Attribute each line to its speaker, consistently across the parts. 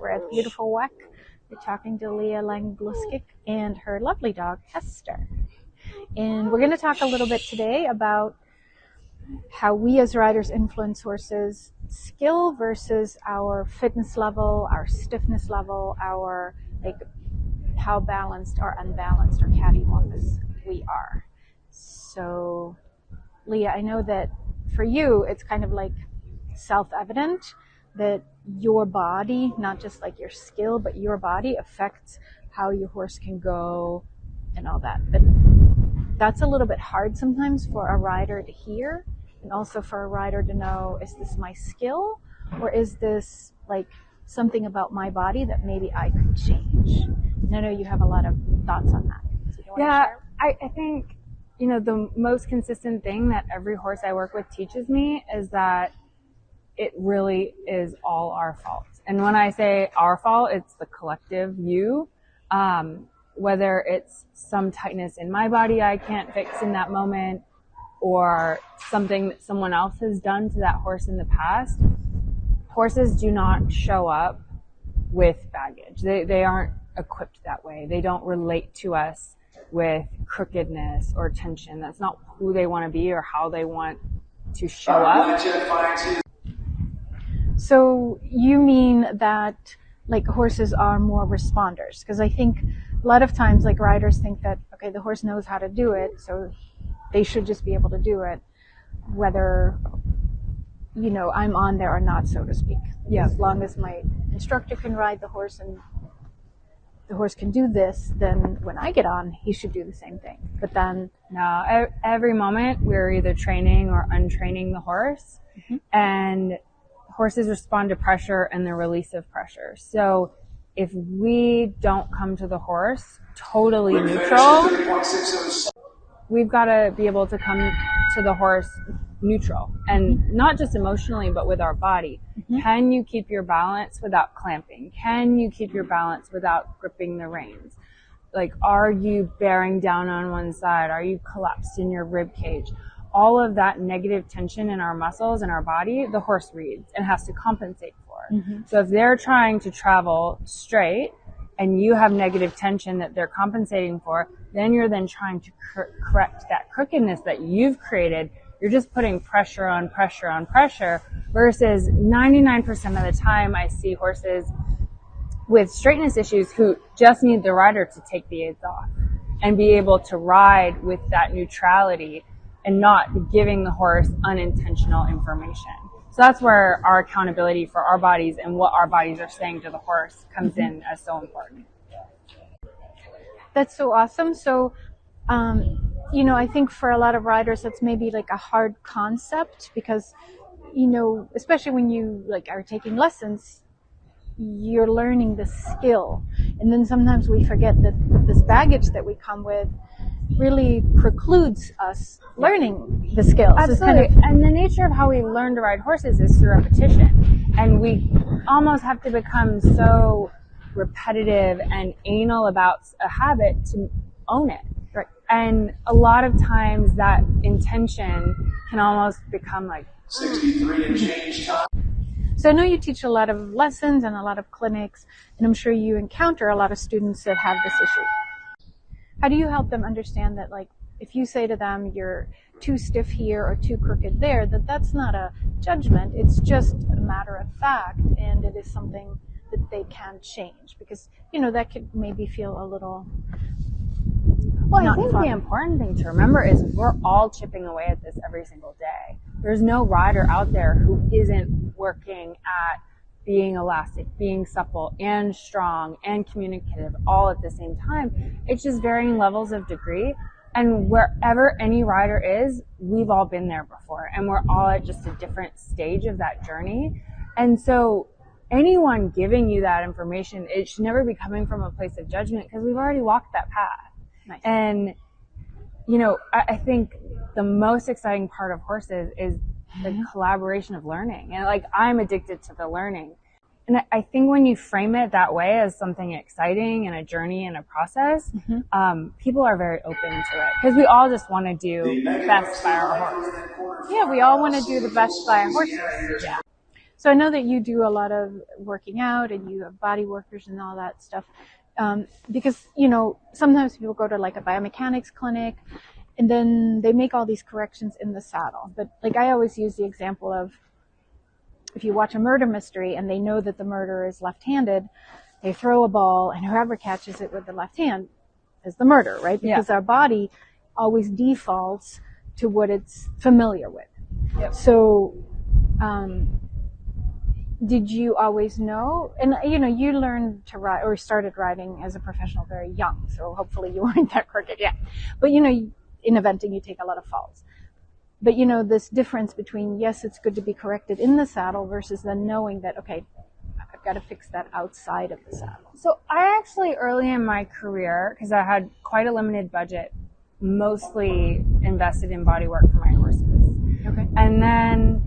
Speaker 1: We're at Beautiful Weck. We're talking to Leah Lang-Gluscic and her lovely dog, Esther. And we're going to talk a little bit today about how we as riders influence horses' skill versus our fitness level, our stiffness level, our how balanced or unbalanced or cattywampus we are. So, Leah, I know that for you, it's kind of like self-evident that your body, not just like your skill, but your body affects how your horse can go and all that. But that's a little bit hard sometimes for a rider to hear, and also for a rider to know, is this my skill or is this like something about my body that maybe I could change? And I know you have a lot of thoughts on that. So
Speaker 2: yeah, I think, the most consistent thing that every horse I work with teaches me is that it really is all our fault. And when I say our fault, it's the collective you. Whether it's some tightness in my body I can't fix in that moment, or something that someone else has done to that horse in the past. Horses do not show up with baggage. They aren't equipped that way. They don't relate to us with crookedness or tension. That's not who they want to be or how they want to show up.
Speaker 1: So you mean that like horses are more responders? Because I think a lot of times like riders think that, okay, the horse knows how to do it, so they should just be able to do it, whether, I'm on there or not, so to speak. Yeah. As long as my instructor can ride the horse and the horse can do this, then when I get on, he should do the same thing. But then
Speaker 2: no, every moment we're either training or untraining the horse. Mm-hmm. And horses respond to pressure and the release of pressure. So if we don't come to the horse totally neutral, we've got to be able to come to the horse neutral, and not just emotionally, but with our body. Mm-hmm. Can you keep your balance without clamping? Can you keep your balance without gripping the reins? Like, are you bearing down on one side? Are you collapsed in your rib cage? All of that negative tension in our muscles and our body, the horse reads and has to compensate for. Mm-hmm. So if they're trying to travel straight and you have negative tension that they're compensating for, then you're then trying to correct that crookedness that you've created. You're just putting pressure on pressure on pressure, versus 99% of the time I see horses with straightness issues who just need the rider to take the aids off and be able to ride with that neutrality and not giving the horse unintentional information. So that's where our accountability for our bodies and what our bodies are saying to the horse comes in as so important.
Speaker 1: That's so awesome. So, I think for a lot of riders, that's maybe like a hard concept because, especially when you are taking lessons, you're learning the skill. And then sometimes we forget that this baggage that we come with really precludes us learning the skills.
Speaker 2: Absolutely. And the nature of how we learn to ride horses is through repetition. And we almost have to become so repetitive and anal about a habit to own it. Right. And a lot of times that intention can almost become like
Speaker 3: 63 and change time.
Speaker 1: So I know you teach a lot of lessons and a lot of clinics, and I'm sure you encounter a lot of students that have this issue. How do you help them understand that, if you say to them you're too stiff here or too crooked there, that's not a judgment, it's just a matter of fact, and it is something that they can change? Because, that could maybe feel a little...
Speaker 2: Well, I think the important thing to remember is we're all chipping away at this every single day. There's no rider out there who isn't working at being elastic, being supple and strong and communicative all at the same time. It's just varying levels of degree. And wherever any rider is, we've all been there before. And we're all at just a different stage of that journey. And so anyone giving you that information, it should never be coming from a place of judgment, because we've already walked that path. Nice. And, I think the most exciting part of horses is the collaboration of learning. And I'm addicted to the learning. And I think when you frame it that way as something exciting and a journey and a process, people are very open to it, because we all just want to do best by our horse.
Speaker 1: Yeah, we all want to do the best by our horses. Yeah. So I know that you do a lot of working out and you have body workers and all that stuff. Because, sometimes people go to like a biomechanics clinic and then they make all these corrections in the saddle. But like I always use the example of, if you watch a murder mystery and they know that the murderer is left-handed, they throw a ball and whoever catches it with the left hand is the murderer, right? Because our body always defaults to what it's familiar with.
Speaker 2: Yep.
Speaker 1: So, did you always know? And you learned to ride or started riding as a professional very young, so hopefully you weren't that crooked yet. But in eventing you take a lot of falls. But this difference between, yes, it's good to be corrected in the saddle versus then knowing that, okay, I've got to fix that outside of the saddle.
Speaker 2: So I actually, early in my career, because I had quite a limited budget, mostly invested in body work for my horses.
Speaker 1: Okay.
Speaker 2: And then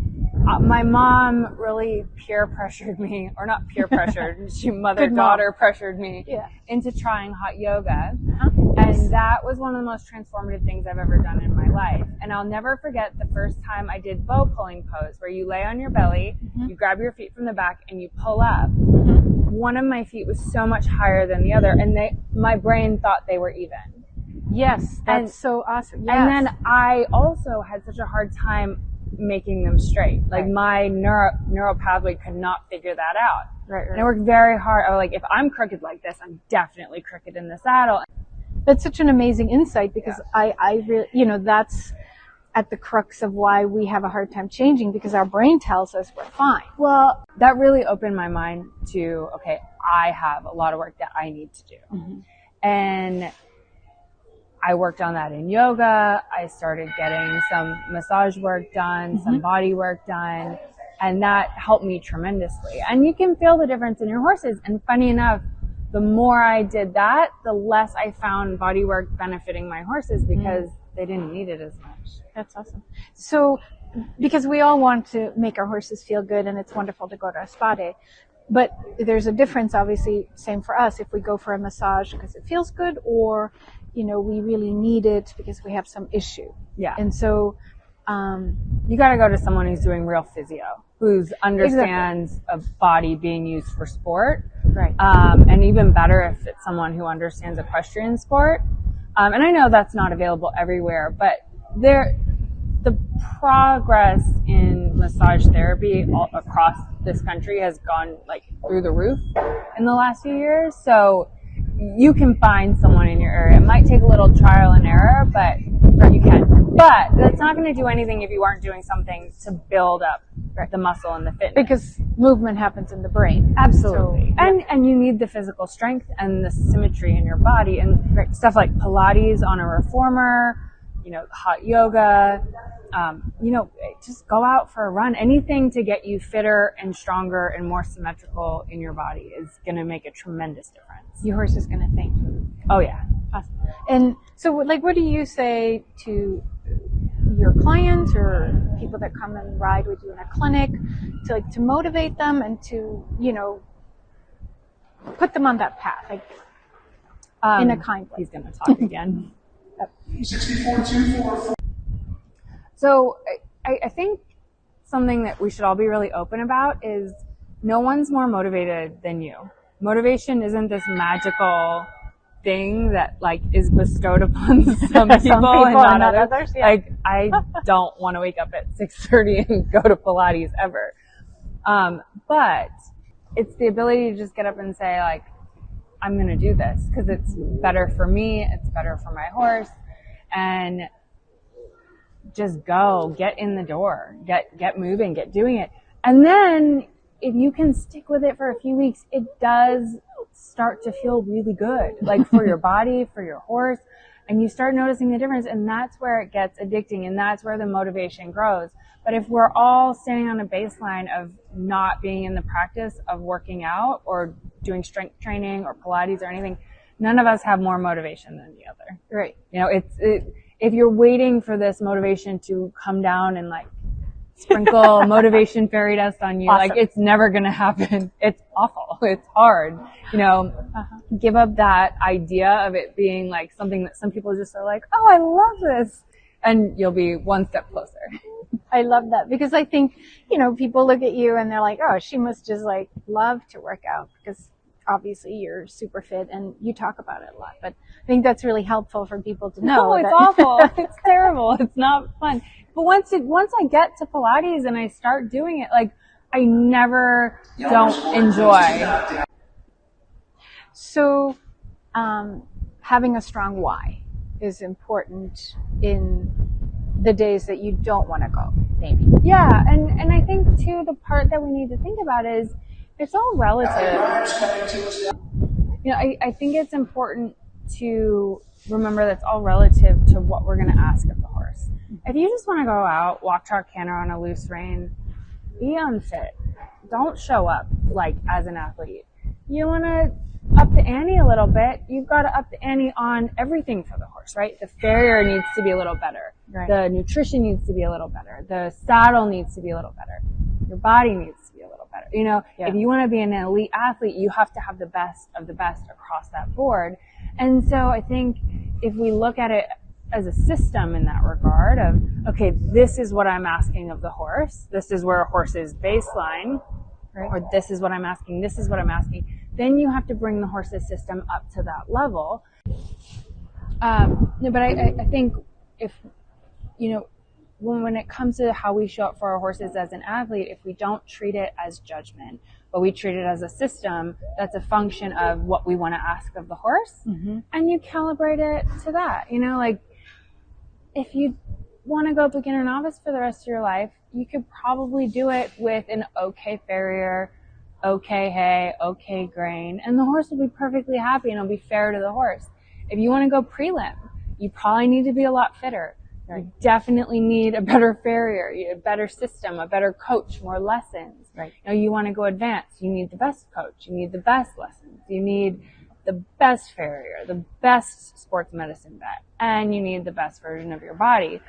Speaker 2: my mom really peer pressured me, or not peer pressured, she mother-daughter pressured me into trying hot yoga. And that was one of the most transformative things I've ever done in my life. And I'll never forget the first time I did bow pulling pose, where you lay on your belly, you grab your feet from the back, and you pull up. One of my feet was so much higher than the other, and my brain thought they were even.
Speaker 1: Yes, that's so awesome. Yes.
Speaker 2: And then I also had such a hard time making them straight. Like my neural pathway could not figure that out.
Speaker 1: Right.
Speaker 2: And I worked very hard. I was like, if I'm crooked like this, I'm definitely crooked in the saddle.
Speaker 1: That's such an amazing insight, because I really, that's at the crux of why we have a hard time changing, because our brain tells us we're fine.
Speaker 2: Well, that really opened my mind to, okay, I have a lot of work that I need to do. And I worked on that in yoga. I started getting some massage work done, some body work done, and that helped me tremendously. And you can feel the difference in your horses. And funny enough, the more I did that, the less I found body work benefiting my horses, because they didn't need it as much.
Speaker 1: That's awesome. So, because we all want to make our horses feel good, and it's wonderful to go to a spa day, but there's a difference, obviously, same for us, if we go for a massage because it feels good, or we really need it because we have some issue.
Speaker 2: Yeah.
Speaker 1: And so,
Speaker 2: you got to go to someone who's doing real physio, who understands a body being used for sport.
Speaker 1: Right.
Speaker 2: And even better if it's someone who understands equestrian sport. And I know that's not available everywhere, but the progress in massage therapy all across this country has gone like through the roof in the last few years. So you can find someone in your area. It might take a little trial and error, but you can. But that's not going to do anything if you aren't doing something to build up the muscle and the fitness.
Speaker 1: Because movement happens in the brain.
Speaker 2: Absolutely. So, and you need the physical strength and the symmetry in your body, and stuff like Pilates on a reformer, hot yoga, just go out for a run. Anything to get you fitter and stronger and more symmetrical in your body is going to make a tremendous difference.
Speaker 1: Your horse is going to thank you.
Speaker 2: Oh yeah.
Speaker 1: Awesome. And so what do you say to your clients or people that come and ride with you in a clinic to motivate them and to, put them on that path, in a kind way?
Speaker 2: He's going to talk again.
Speaker 3: 64-2-4.
Speaker 2: So I think something that we should all be really open about is no one's more motivated than you. Motivation isn't this magical thing that is bestowed upon some people and not others. Yeah. I don't want to wake up at 6:30 and go to Pilates ever. But it's the ability to just get up and say I'm going to do this because it's better for me. It's better for my horse, and just get in the door, get moving, get doing it. And then if you can stick with it for a few weeks, it does start to feel really good, for your body, for your horse, and you start noticing the difference, and that's where it gets addicting, and that's where the motivation grows. But if we're all standing on a baseline of not being in the practice of working out or doing strength training or Pilates or anything, none of us have more motivation than the other.
Speaker 1: Right.
Speaker 2: If you're waiting for this motivation to come down and sprinkle motivation fairy dust on you,
Speaker 1: awesome.
Speaker 2: It's never going to happen. It's awful. It's hard. Give up that idea of it being something that some people just are oh, I love this. And you'll be one step closer.
Speaker 1: I love that because I think, people look at you and they're like, oh, she must just like love to work out because obviously you're super fit and you talk about it a lot. But I think that's really helpful for people to know.
Speaker 2: No, it's awful. It's terrible. It's not fun. But once I get to Pilates and I start doing it, like I never don't enjoy.
Speaker 1: So, having a strong why is important in the days that you don't want to go, maybe.
Speaker 2: Yeah, and I think too the part that we need to think about is it's all relative. I think it's important to remember that's all relative to what we're going to ask of the horse. If you just want to go out, walk, trot, canter on a loose rein, be unfit. Don't show up like as an athlete. You want to up the ante a little bit, you've got to up the ante on everything for the horse, right? The farrier needs to be a little better.
Speaker 1: Right.
Speaker 2: The nutrition needs to be a little better. The saddle needs to be a little better. Your body needs to be a little better. If you want to be an elite athlete, you have to have the best of the best across that board. And so I think if we look at it as a system in that regard of, okay, this is what I'm asking of the horse. This is where a horse's baseline, right? Or this is what I'm asking. This is what I'm asking. Then you have to bring the horse's system up to that level. But I think if, when it comes to how we show up for our horses as an athlete, if we don't treat it as judgment, but we treat it as a system that's a function of what we want to ask of the horse, and you calibrate it to that. If you want to go beginner novice for the rest of your life, you could probably do it with an okay farrier, okay hay, okay grain, and the horse will be perfectly happy and it'll be fair to the horse. If you want to go prelim, you probably need to be a lot fitter. Right. You definitely need a better farrier, a better system, a better coach, more lessons.
Speaker 1: Right.
Speaker 2: You want to go advanced, you need the best coach, you need the best lessons, you need the best farrier, the best sports medicine vet, and you need the best version of your body.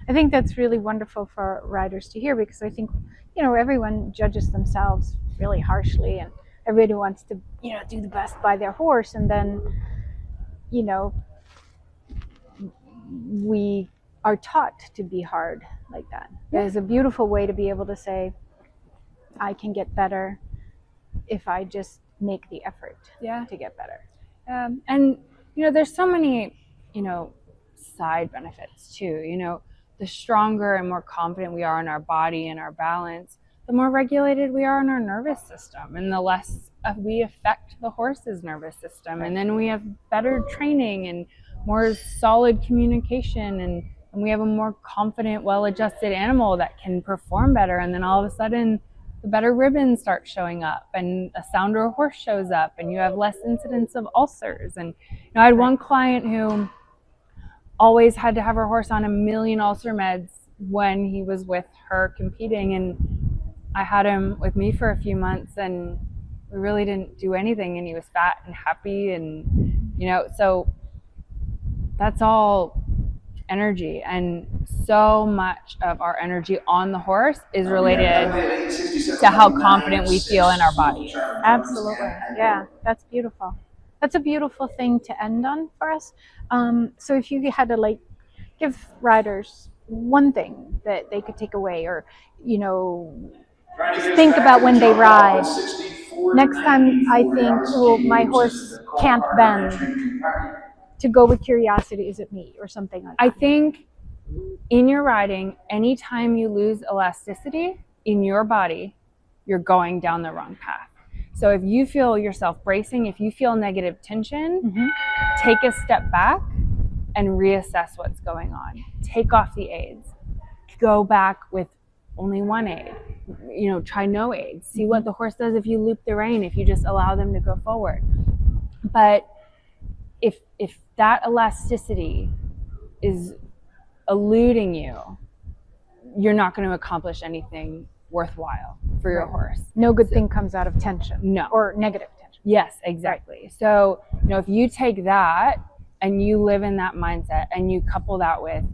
Speaker 1: I think that's really wonderful for riders to hear because I think, everyone judges themselves really harshly and everybody wants to, do the best by their horse. And then, we are taught to be hard like that. There's a beautiful way to be able to say, I can get better if I just make the effort to get better.
Speaker 2: And, there's so many, side benefits too. The stronger and more confident we are in our body and our balance, the more regulated we are in our nervous system and the less we affect the horse's nervous system. And then we have better training and more solid communication and we have a more confident, well-adjusted animal that can perform better. And then all of a sudden the better ribbons start showing up and a sounder horse shows up and you have less incidence of ulcers. And I had one client who always had to have her horse on 1 million ulcer meds when he was with her competing, and I had him with me for a few months and we really didn't do anything and he was fat and happy and so that's all energy, and so much of our energy on the horse is related to how confident we feel in our bodies.
Speaker 1: Absolutely. Yeah, that's beautiful. That's a beautiful thing to end on for us. So if you had to give riders one thing that they could take away or, think about when they ride, next time I think, my horse can't bend, to go with curiosity, is it me or something like that?
Speaker 2: I think in your riding, anytime you lose elasticity in your body, you're going down the wrong path. So if you feel yourself bracing, if you feel negative tension, take a step back and reassess what's going on. Take off the aids. Go back with only one aid. Try no aids. See what the horse does if you loop the rein, if you just allow them to go forward. But if that elasticity is eluding you, you're not going to accomplish anything worthwhile for your horse.
Speaker 1: No good thing comes out of tension.
Speaker 2: No.
Speaker 1: Or negative tension.
Speaker 2: Yes, exactly. Right. So, if you take that and you live in that mindset and you couple that with,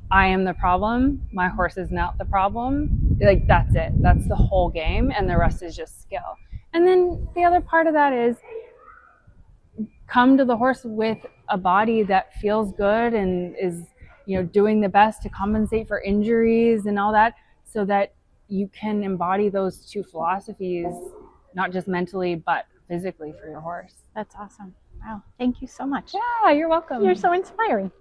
Speaker 2: I am the problem, my horse is not the problem, that's it. That's the whole game and the rest is just skill. And then the other part of that is come to the horse with a body that feels good and is, doing the best to compensate for injuries and all that, so that you can embody those two philosophies, not just mentally, but physically for your horse.
Speaker 1: That's awesome. Wow. Thank you so much.
Speaker 2: Yeah, you're welcome.
Speaker 1: You're so inspiring.